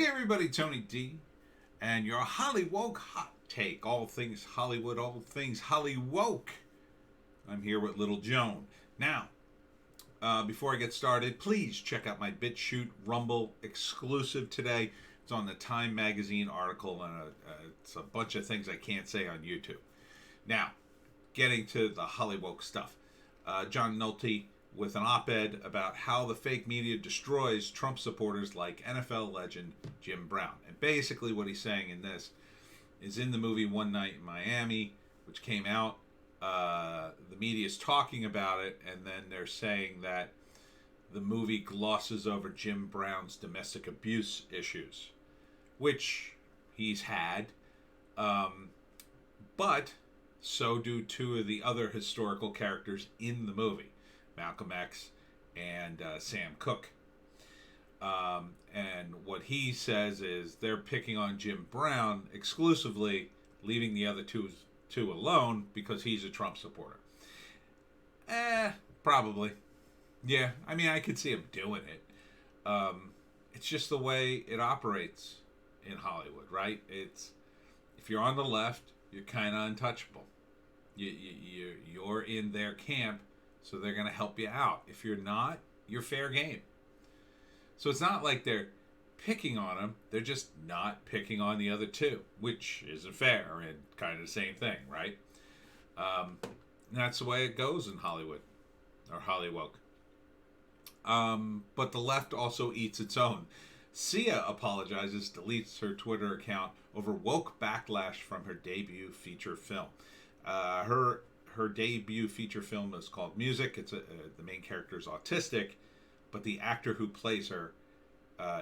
Everybody, Tony D, and your Hollywoke hot take. All things Hollywood, all things Hollywoke. I'm here with Little Joan. Now, before I get started, please check out my BitChute Rumble exclusive today. It's on the Time Magazine article, and it's a bunch of things I can't say on YouTube. Now, getting to the Hollywoke stuff. John Nolte with an op-ed about how the fake media destroys Trump supporters like NFL legend Jim Brown. And basically what he's saying in this is in the movie One Night in Miami, which came out, the media is talking about it, and then they're saying that the movie glosses over Jim Brown's domestic abuse issues, which he's had, but so do two of the other historical characters in the movie, Malcolm X and Sam Cooke. And what he says is they're picking on Jim Brown exclusively, leaving the other two alone because he's a Trump supporter. Probably. Yeah, I mean, I could see him doing it. It's just the way it operates in Hollywood, right? It's if you're on the left, you're kind of untouchable. You're in their camp, so they're going to help you out. If you're not, you're fair game. So it's not like they're picking on him. They're just not picking on the other two, which isn't fair and kind of the same thing, right? And that's the way it goes in Hollywood, or Hollywoke. But the left also eats its own. Sia apologizes, deletes her Twitter account over woke backlash from her debut feature film. Her debut feature film is called Music. It's the main character is autistic, but the actor who plays her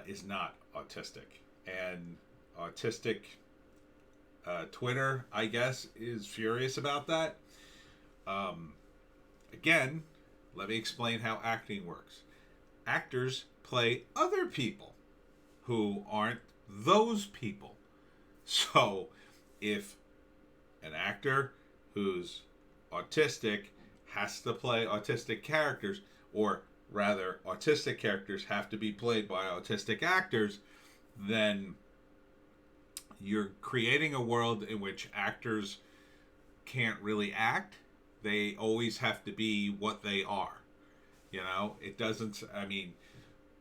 is not autistic. And autistic Twitter, I guess, is furious about that. Again, let me explain how acting works. Actors play other people who aren't those people. So if an actor who's autistic has to play autistic characters, or rather autistic characters have to be played by autistic actors, then you're creating a world in which actors can't really act. They always have to be what they are. You know, it doesn't, I mean,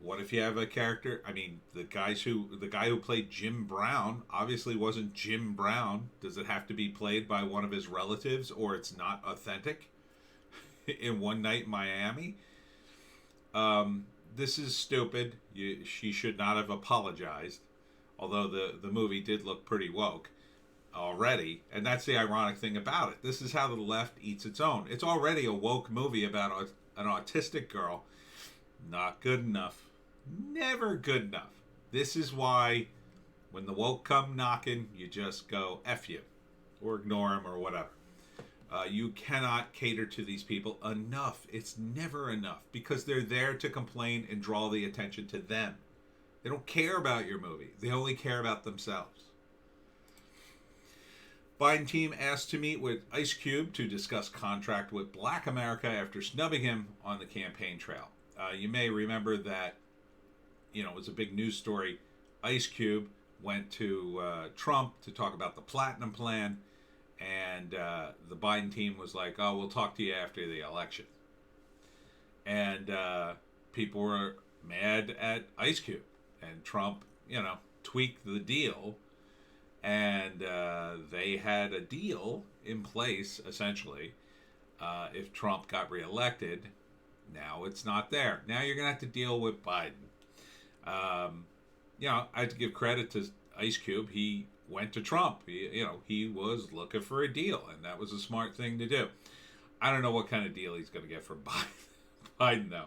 what if you have a character? I mean, the guy who played Jim Brown obviously wasn't Jim Brown. Does it have to be played by one of his relatives, or it's not authentic? In One Night in Miami, this is stupid. She should not have apologized, although the movie did look pretty woke already, and that's the ironic thing about it. This is how the left eats its own. It's already a woke movie about an autistic girl. Not good enough. Never good enough. This is why when the woke come knocking, you just go F you, or ignore them, or whatever. You cannot cater to these people enough. It's never enough, because they're there to complain and draw the attention to them. They don't care about your movie. They only care about themselves. Biden team asked to meet with Ice Cube to discuss contract with Black America after snubbing him on the campaign trail. You may remember that, it was a big news story. Ice Cube went to Trump to talk about the Platinum Plan, and the Biden team was like, oh, we'll talk to you after the election. And people were mad at Ice Cube, and Trump, tweaked the deal, and they had a deal in place, essentially, if Trump got reelected. Now it's not there. Now you're going to have to deal with Biden. I have to give credit to Ice Cube. He went to Trump. He was looking for a deal, and that was a smart thing to do. I don't know what kind of deal he's going to get from Biden, though.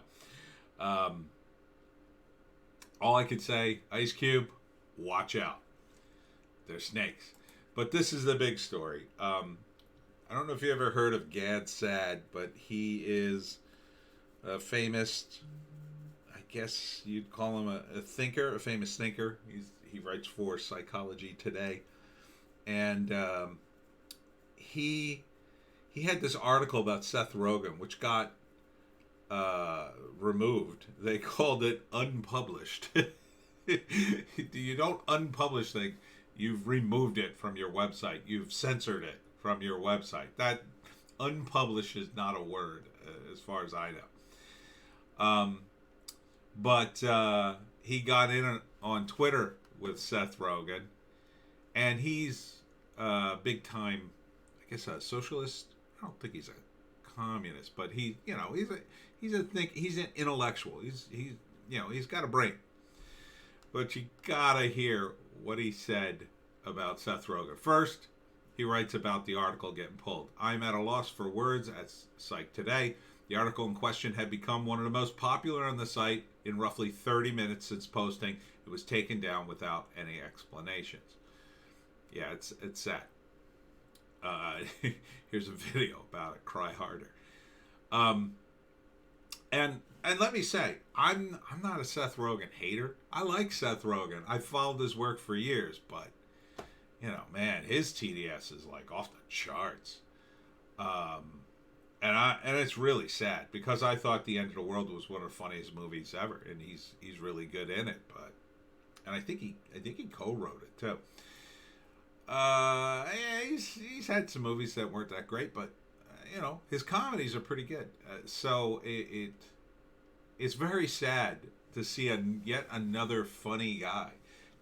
All I could say, Ice Cube, watch out. They're snakes. But this is the big story. I don't know if you ever heard of Saad, but he is a famous, I guess you'd call him a thinker, a famous thinker. He writes for Psychology Today. And he had this article about Seth Rogen, which got removed. They called it unpublished. You don't unpublish things. You've removed it from your website. You've censored it from your website. That unpublished is not a word, as far as I know. But he got in on Twitter with Seth Rogen, and he's big time, I guess, a socialist. I don't think he's a communist, but he's an intellectual. He's got a brain. But you gotta hear what he said about Seth Rogen. First, he writes about the article getting pulled. I'm at a loss for words at Psych Today. The article in question had become one of the most popular on the site in roughly 30 minutes since posting. It was taken down without any explanations. Yeah, it's sad. Here's a video about it. Cry harder. And let me say, I'm not a Seth Rogen hater. I like Seth Rogen. I've followed his work for years, but man, his TDS is like off the charts. And it's really sad because I thought The End of the World was one of the funniest movies ever, and he's really good in it. And I think he co-wrote it too. Yeah, he's had some movies that weren't that great, but his comedies are pretty good. So it's very sad to see yet another funny guy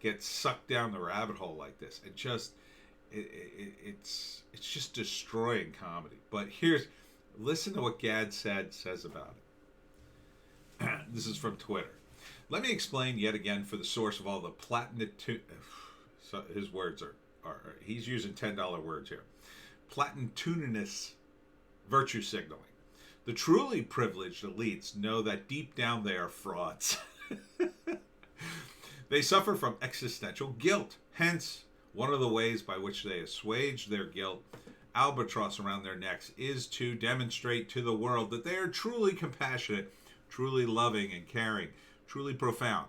get sucked down the rabbit hole like this. It's just destroying comedy. But listen to what Gad Saad says about it. This is from Twitter. Let me explain yet again for the source of all the so his words are he's using $10 words here. Platitudinous virtue signaling. The truly privileged elites know that deep down they are frauds. They suffer from existential guilt. Hence, one of the ways by which they assuage their guilt, albatross around their necks, is to demonstrate to the world that they are truly compassionate, truly loving and caring, truly profound.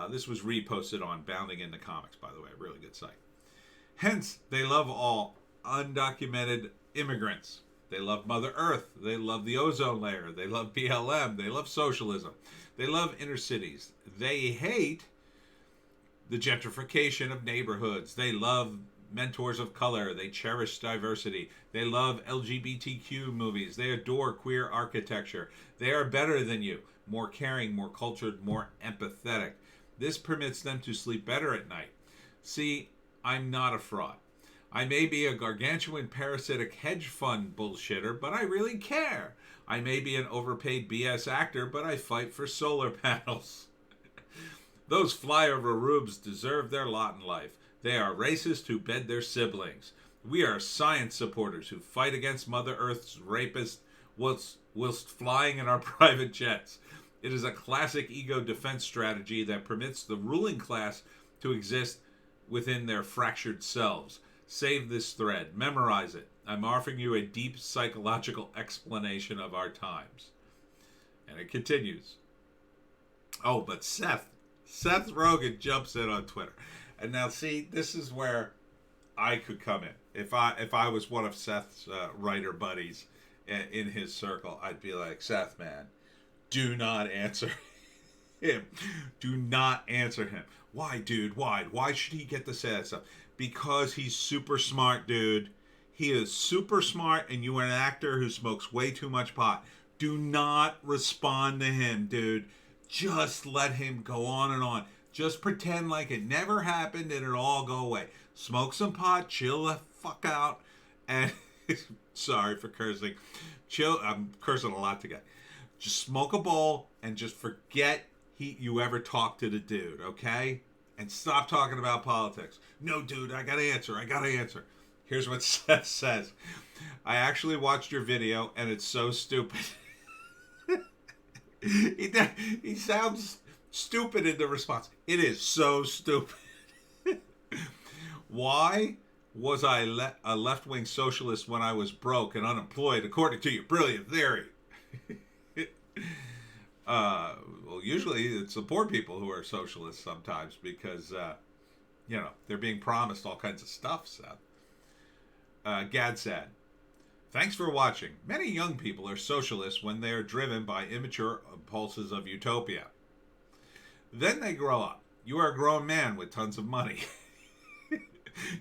This was reposted on Bounding into Comics, by the way, a really good site. Hence, they love all undocumented immigrants. They love Mother Earth. They love the ozone layer. They love BLM. They love socialism. They love inner cities. They hate the gentrification of neighborhoods. They love mentors of color. They cherish diversity. They love LGBTQ movies. They adore queer architecture. They are better than you, more caring, more cultured, more empathetic. This permits them to sleep better at night. See, I'm not a fraud. I may be a gargantuan parasitic hedge fund bullshitter, but I really care. I may be an overpaid BS actor, but I fight for solar panels. Those flyover rubes deserve their lot in life. They are racists who bed their siblings. We are science supporters who fight against Mother Earth's rapists whilst flying in our private jets. It is a classic ego defense strategy that permits the ruling class to exist within their fractured selves. Save this thread. Memorize it. I'm offering you a deep psychological explanation of our times. And it continues. Oh, but Seth Rogen jumps in on Twitter. And now, see, this is where I could come in. If I was one of Seth's writer buddies in his circle, I'd be like, Seth, man, do not answer him. Do not answer him. Why, dude? Why? Why should he get to say that stuff? Because he's super smart, dude. He is super smart, and you are an actor who smokes way too much pot. Do not respond to him, dude. Just let him go on and on. Just pretend like it never happened and it'll all go away. Smoke some pot, chill the fuck out, and sorry for cursing. Chill. I'm cursing a lot today. Just smoke a bowl and just forget you ever talked to the dude, okay? And stop talking about politics. No, dude, I gotta answer. Here's what Seth says. I actually watched your video, and it's so stupid. He sounds stupid in the response. It is so stupid. Why was I a left-wing socialist when I was broke and unemployed, according to your brilliant theory? Well, usually it's the poor people who are socialists sometimes because, they're being promised all kinds of stuff, Seth. Gad Saad. Thanks for watching. Many young people are socialists when they are driven by immature impulses of utopia. Then they grow up. You are a grown man with tons of money.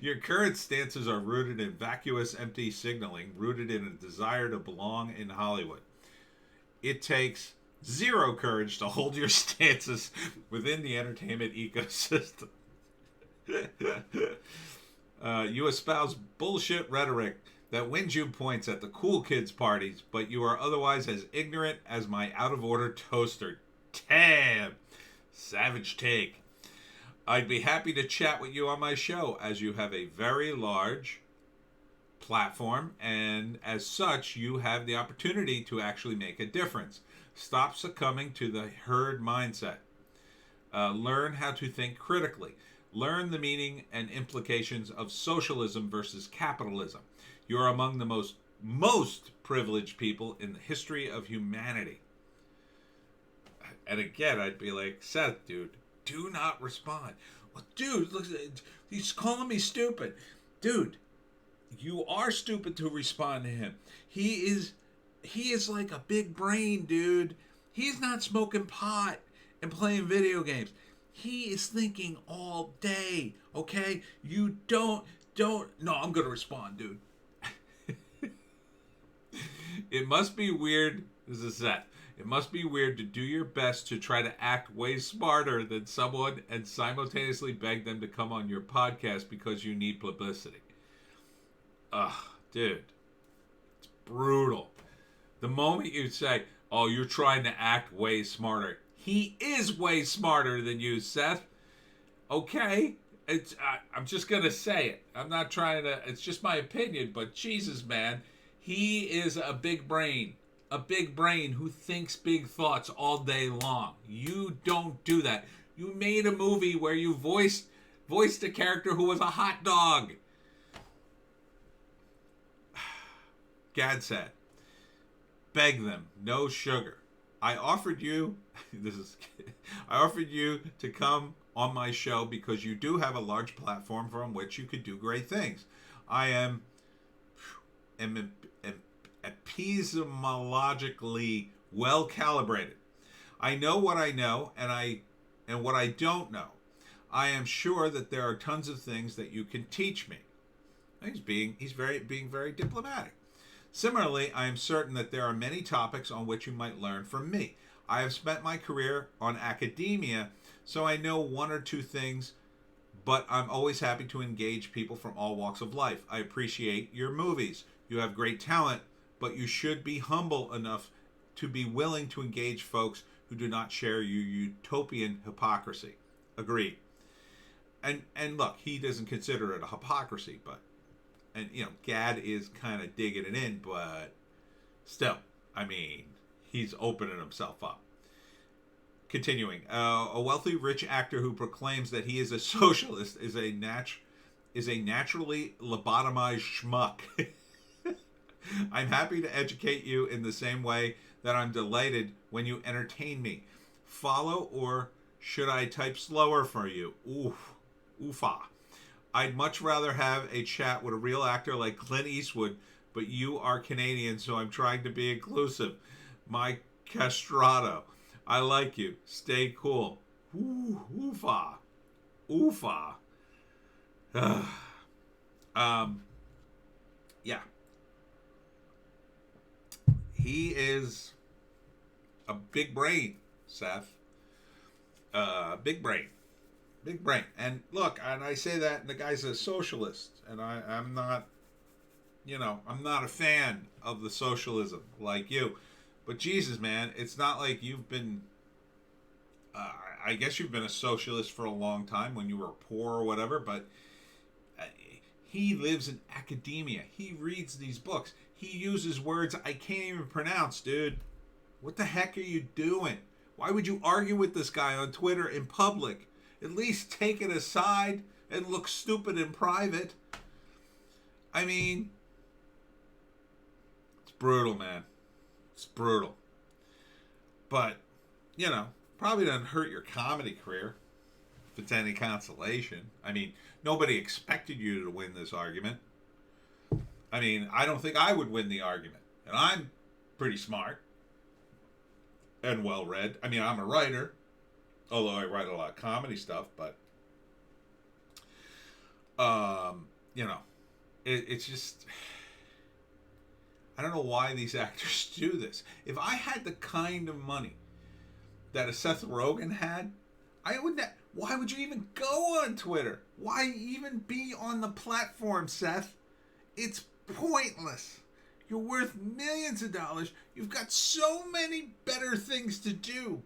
Your current stances are rooted in vacuous, empty signaling, rooted in a desire to belong in Hollywood. It takes zero courage to hold your stances within the entertainment ecosystem. You espouse bullshit rhetoric that wins you points at the cool kids' parties, but you are otherwise as ignorant as my out of order toaster. Damn! Savage take. I'd be happy to chat with you on my show, as you have a very large platform, and as such, you have the opportunity to actually make a difference. Stop succumbing to the herd mindset. Learn how to think critically. Learn the meaning and implications of socialism versus capitalism. You are among the most privileged people in the history of humanity. And again, I'd be like, Seth, dude, do not respond. Well, dude, look, he's calling me stupid. Dude, you are stupid to respond to him. He is like a big brain, dude. He's not smoking pot and playing video games. He is thinking all day, okay? You don't. No, I'm going to respond, dude. It must be weird. This is Seth. It must be weird to do your best to try to act way smarter than someone and simultaneously beg them to come on your podcast because you need publicity. Ugh, dude. It's brutal. The moment you say, oh, you're trying to act way smarter. He is way smarter than you, Seth. Okay? I'm just going to say it. I'm not trying to... It's just my opinion, but Jesus, man. He is a big brain. A big brain who thinks big thoughts all day long. You don't do that. You made a movie where you voiced a character who was a hot dog. Gad said, beg them, no sugar. I offered you to come on my show because you do have a large platform from which you could do great things. I am epistemologically well calibrated. I know what I know and what I don't know. I am sure that there are tons of things that you can teach me. He's being very diplomatic. Similarly, I am certain that there are many topics on which you might learn from me. I have spent my career on academia, so I know one or two things, but I'm always happy to engage people from all walks of life. I appreciate your movies. You have great talent, but you should be humble enough to be willing to engage folks who do not share your utopian hypocrisy. Agreed. And look, he doesn't consider it a hypocrisy, but Gad is kind of digging it in, but still, I mean, he's opening himself up. Continuing, a wealthy, rich actor who proclaims that he is a socialist is a naturally lobotomized schmuck. I'm happy to educate you in the same way that I'm delighted when you entertain me. Follow, or should I type slower for you? Oofa. I'd much rather have a chat with a real actor like Clint Eastwood, but you are Canadian, so I'm trying to be inclusive. My castrato. I like you. Stay cool. Oofa. Oofa. Yeah. He is a big brain, Seth. Big brain. Big brain. And look, and I say that, and the guy's a socialist, and I'm not, I'm not a fan of the socialism like you. But Jesus, man, it's not like you've been, I guess you've been a socialist for a long time when you were poor or whatever, but he lives in academia. He reads these books. He uses words I can't even pronounce, dude. What the heck are you doing? Why would you argue with this guy on Twitter in public? At least take it aside and look stupid in private. I mean, it's brutal, man. It's brutal. But, probably doesn't hurt your comedy career, if it's any consolation. I mean, nobody expected you to win this argument. I mean, I don't think I would win the argument. And I'm pretty smart and well-read. I mean, I'm a writer. Although I write a lot of comedy stuff, but you know, it's just I don't know why these actors do this. If I had the kind of money that a Seth Rogen had, I would not. Why would you even go on Twitter? Why even be on the platform, Seth? It's pointless. You're worth millions of dollars. You've got so many better things to do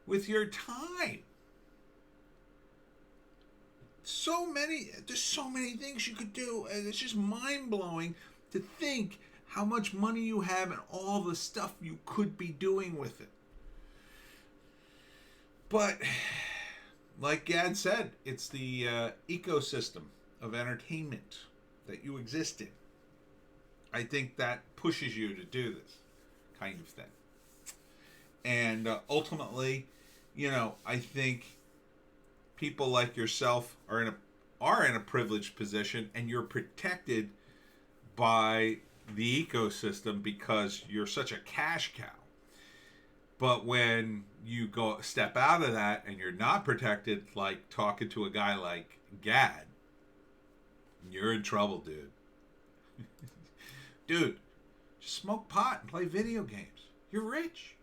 with your time. There's so many things you could do, and it's just mind-blowing to think how much money you have and all the stuff you could be doing with it. But like Gad said, it's the ecosystem of entertainment that you exist in. I think that pushes you to do this kind of thing. And ultimately, I think people like yourself are in a privileged position, and you're protected by the ecosystem because you're such a cash cow. But when you step out of that and you're not protected, like talking to a guy like Gad, you're in trouble, dude. Dude, just smoke pot and play video games. You're rich.